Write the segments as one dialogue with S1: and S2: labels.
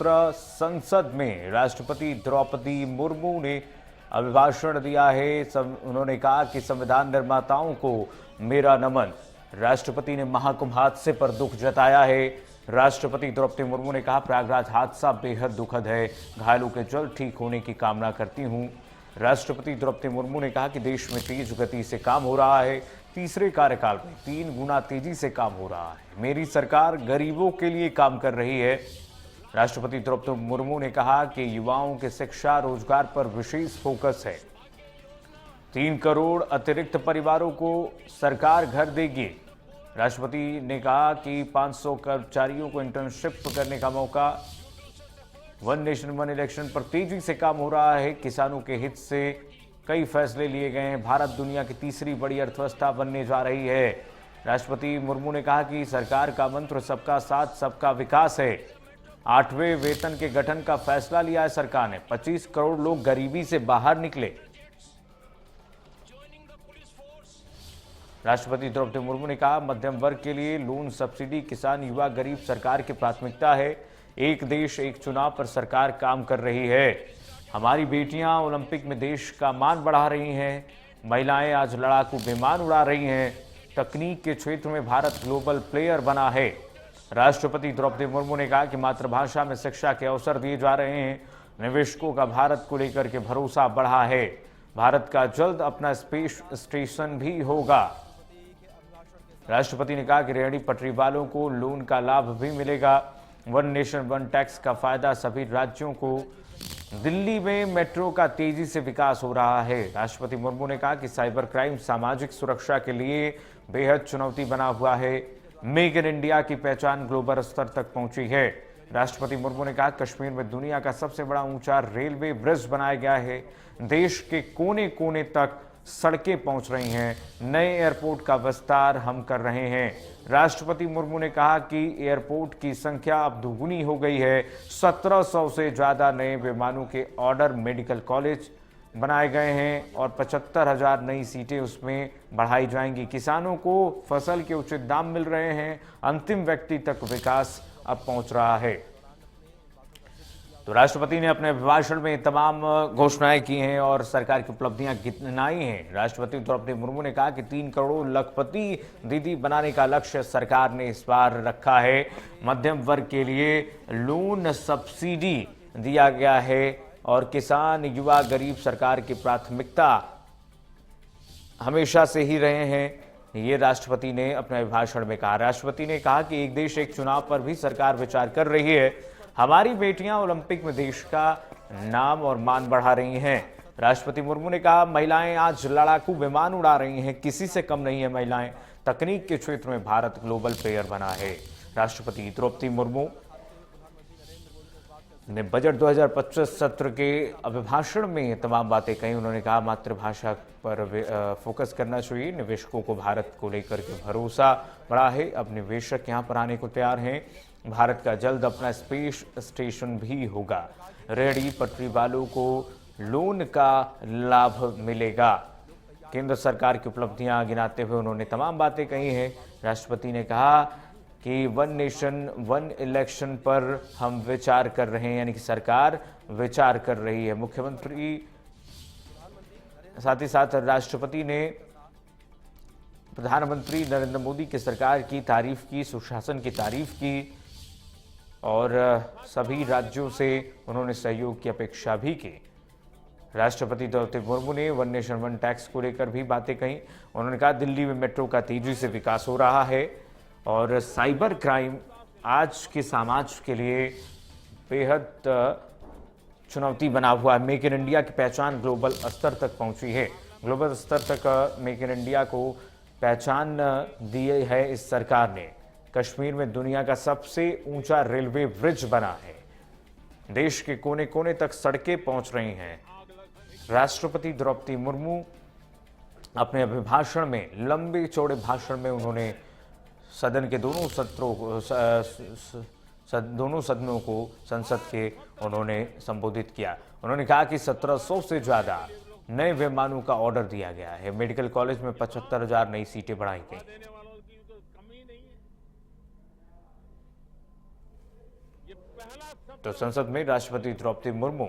S1: सत्र संसद में राष्ट्रपति द्रौपदी मुर्मू ने अभिभाषण दिया है। उन्होंने कहा कि संविधान निर्माताओं को मेरा नमन। राष्ट्रपति ने महाकुंभ हादसे पर दुख जताया है। राष्ट्रपति द्रौपदी मुर्मू ने कहा, प्रयागराज हादसा बेहद दुखद है, घायलों के जल्द ठीक होने की कामना करती हूं। राष्ट्रपति द्रौपदी मुर्मू ने कहा कि देश में तेज गति से काम हो रहा है, तीसरे कार्यकाल में 3 गुना तेजी से काम हो रहा है। मेरी सरकार गरीबों के लिए काम कर रही है। राष्ट्रपति द्रौपदी मुर्मू ने कहा कि युवाओं के शिक्षा रोजगार पर विशेष फोकस है। 3 करोड़ अतिरिक्त परिवारों को सरकार घर देगी। राष्ट्रपति ने कहा कि 500 कर्मचारियों को इंटर्नशिप करने का मौका। वन नेशन वन इलेक्शन पर तेजी से काम हो रहा है। किसानों के हित से कई फैसले लिए गए हैं। भारत दुनिया की तीसरी बड़ी अर्थव्यवस्था बनने जा रही है। राष्ट्रपति मुर्मू ने कहा कि सरकार का मंत्र सबका साथ सबका विकास है। 8वें वेतन के गठन का फैसला लिया है सरकार ने। 25 करोड़ लोग गरीबी से बाहर निकले। राष्ट्रपति द्रौपदी मुर्मू ने कहा, मध्यम वर्ग के लिए लोन सब्सिडी, किसान, युवा, गरीब सरकार की प्राथमिकता है। एक देश एक चुनाव पर सरकार काम कर रही है। हमारी बेटियां ओलंपिक में देश का मान बढ़ा रही हैं। महिलाएं आज लड़ाकू विमान उड़ा रही हैं। तकनीक के क्षेत्र में भारत ग्लोबल प्लेयर बना है। राष्ट्रपति द्रौपदी मुर्मू ने कहा कि मातृभाषा में शिक्षा के अवसर दिए जा रहे हैं। निवेशकों का भारत को लेकर के भरोसा बढ़ा है। भारत का जल्द अपना स्पेस स्टेशन भी होगा। राष्ट्रपति ने कहा कि रेहड़ी पटरी वालों को लोन का लाभ भी मिलेगा। वन नेशन वन टैक्स का फायदा सभी राज्यों को। दिल्ली में मेट्रो का तेजी से विकास हो रहा है। राष्ट्रपति मुर्मू ने कहा कि साइबर क्राइम सामाजिक सुरक्षा के लिए बेहद चुनौती बना हुआ है। मेक इन इंडिया की पहचान ग्लोबल स्तर तक पहुंची है। राष्ट्रपति मुर्मू ने कहा, कश्मीर में दुनिया का सबसे बड़ा ऊंचा रेलवे ब्रिज बनाया गया है। देश के कोने कोने तक सड़कें पहुंच रही हैं। नए एयरपोर्ट का विस्तार हम कर रहे हैं। राष्ट्रपति मुर्मू ने कहा कि एयरपोर्ट की संख्या अब दोगुनी हो गई है। 1700 से ज्यादा नए विमानों के ऑर्डर, मेडिकल कॉलेज बनाए गए हैं और 75,000 नई सीटें उसमें बढ़ाई जाएंगी। किसानों को फसल के उचित दाम मिल रहे हैं। अंतिम व्यक्ति तक विकास अब पहुंच रहा है। तो राष्ट्रपति ने अपने अभिभाषण में तमाम घोषणाएं की हैं और सरकार की उपलब्धियां गिनाई हैं। राष्ट्रपति द्रौपदी मुर्मू ने कहा कि 3 करोड़ लखपति दीदी बनाने का लक्ष्य सरकार ने इस बार रखा है। मध्यम वर्ग के लिए लोन सब्सिडी दिया गया है और किसान, युवा, गरीब सरकार की प्राथमिकता हमेशा से ही रहे हैं। ये राष्ट्रपति ने अपने अभिभाषण में कहा। राष्ट्रपति ने कहा कि एक देश एक चुनाव पर भी सरकार विचार कर रही है। हमारी बेटियां ओलंपिक में देश का नाम और मान बढ़ा रही हैं। राष्ट्रपति मुर्मू ने कहा, महिलाएं आज लड़ाकू विमान उड़ा रही हैं, किसी से कम नहीं है महिलाएं। तकनीक के क्षेत्र में भारत ग्लोबल प्लेयर बना है। राष्ट्रपति द्रौपदी मुर्मू ने बजट 2025 सत्र के अभिभाषण में तमाम बातें कही। उन्होंने कहा, मातृभाषा पर फोकस करना चाहिए। निवेशकों को भारत को लेकर के भरोसा बढ़ा है। अब निवेशक यहां पर आने को तैयार हैं। भारत का जल्द अपना स्पेस स्टेशन भी होगा। रेहड़ी पटरी वालों को लोन का लाभ मिलेगा। केंद्र सरकार की उपलब्धियां गिनाते हुए उन्होंने तमाम बातें कही हैं। राष्ट्रपति ने कहा कि वन नेशन वन इलेक्शन पर हम विचार कर रहे हैं, यानी कि सरकार विचार कर रही है। मुख्यमंत्री साथ ही साथ राष्ट्रपति ने प्रधानमंत्री नरेंद्र मोदी की सरकार की तारीफ की, सुशासन की तारीफ की और सभी राज्यों से उन्होंने सहयोग की अपेक्षा भी की। राष्ट्रपति द्रौपदी मुर्मू ने वन नेशन वन टैक्स को लेकर भी बातें कही। उन्होंने कहा, दिल्ली में मेट्रो का तेजी से विकास हो रहा है और साइबर क्राइम आज के समाज के लिए बेहद चुनौती बना हुआ है। मेक इन इंडिया की पहचान ग्लोबल स्तर तक पहुंची है। ग्लोबल स्तर तक मेक इन इंडिया को पहचान दी है इस सरकार ने। कश्मीर में दुनिया का सबसे ऊंचा रेलवे ब्रिज बना है। देश के कोने कोने तक सड़कें पहुंच रही हैं। राष्ट्रपति द्रौपदी मुर्मू अपने अभिभाषण में, लंबे चौड़े भाषण में उन्होंने सदन के दोनों सदनों को संसद के उन्होंने संबोधित किया। उन्होंने कहा कि 1700 से ज्यादा नए विमानों का ऑर्डर दिया गया है। मेडिकल कॉलेज में 75,000 नई सीटें बढ़ाई गई।
S2: ये पहला
S1: तो संसद में राष्ट्रपति द्रौपदी मुर्मू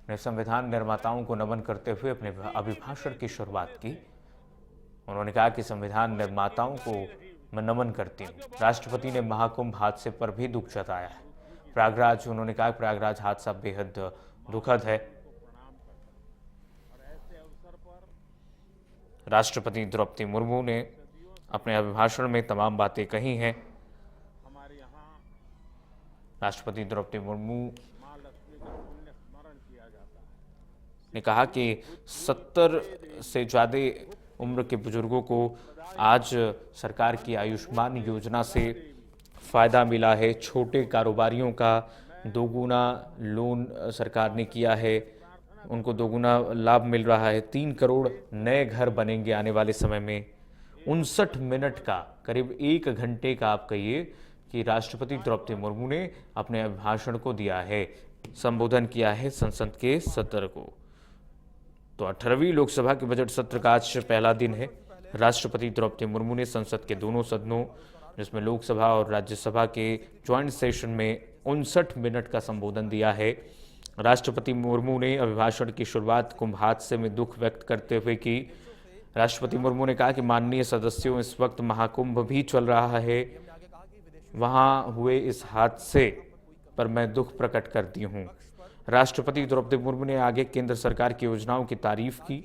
S1: ने संविधान निर्माताओं को नमन करते हुए अपने अभिभाषण की शुरुआत की। उन्होंने कहा कि संविधान निर्माताओं को मैं नमन करती हूँ। राष्ट्रपति ने महाकुंभ हादसे पर भी दुख जताया है। प्रयागराज, उन्होंने कहा प्रयागराज हादसा बेहद दुखद है। राष्ट्रपति द्रौपदी मुर्मू ने अपने अभिभाषण में तमाम बातें कही हैं। राष्ट्रपति द्रौपदी मुर्मू ने कहा कि 70 से ज़्यादा उम्र के बुजुर्गों को आज सरकार की आयुष्मान योजना से फ़ायदा मिला है। छोटे कारोबारियों का दोगुना लोन सरकार ने किया है, उनको दोगुना लाभ मिल रहा है। 3 करोड़ नए घर बनेंगे आने वाले समय में। 59 मिनट का, करीब 1 घंटे का आप कहिए कि राष्ट्रपति द्रौपदी मुर्मू ने अपने अभिभाषण को दिया है, संबोधन किया है संसद के सत्र को। तो 18वीं लोकसभा के बजट सत्र का आज पहला दिन है। राष्ट्रपति द्रौपदी मुर्मू ने संसद के दोनों सदनों, जिसमें लोकसभा और राज्यसभा के ज्वाइंट सेशन में 59 मिनट का संबोधन दिया है। राष्ट्रपति मुर्मू ने अभिभाषण की शुरुआत कुंभ हादसे में दुख व्यक्त करते हुए की। राष्ट्रपति मुर्मू ने कहा कि माननीय सदस्यों, इस वक्त महाकुंभ भी चल रहा है, वहां हुए इस हादसे पर मैं दुख प्रकट करती हूं। राष्ट्रपति द्रौपदी मुर्मू ने आगे केंद्र सरकार की योजनाओं की तारीफ की।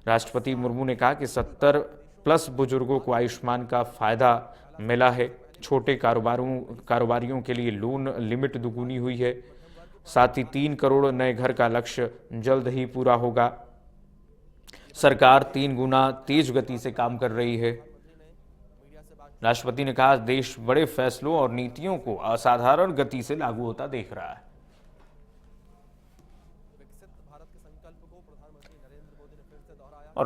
S1: राष्ट्रपति मुर्मू ने कहा कि 70+ बुजुर्गों को आयुष्मान का फायदा मिला है। छोटे कारोबारियों के लिए लोन लिमिट दुगुनी हुई है। साथ ही 3 करोड़ नए घर का लक्ष्य जल्द ही पूरा होगा। सरकार 3 गुना तेज गति से काम कर रही है। राष्ट्रपति ने कहा, देश बड़े फैसलों और नीतियों को असाधारण गति से लागू होता देख रहा है।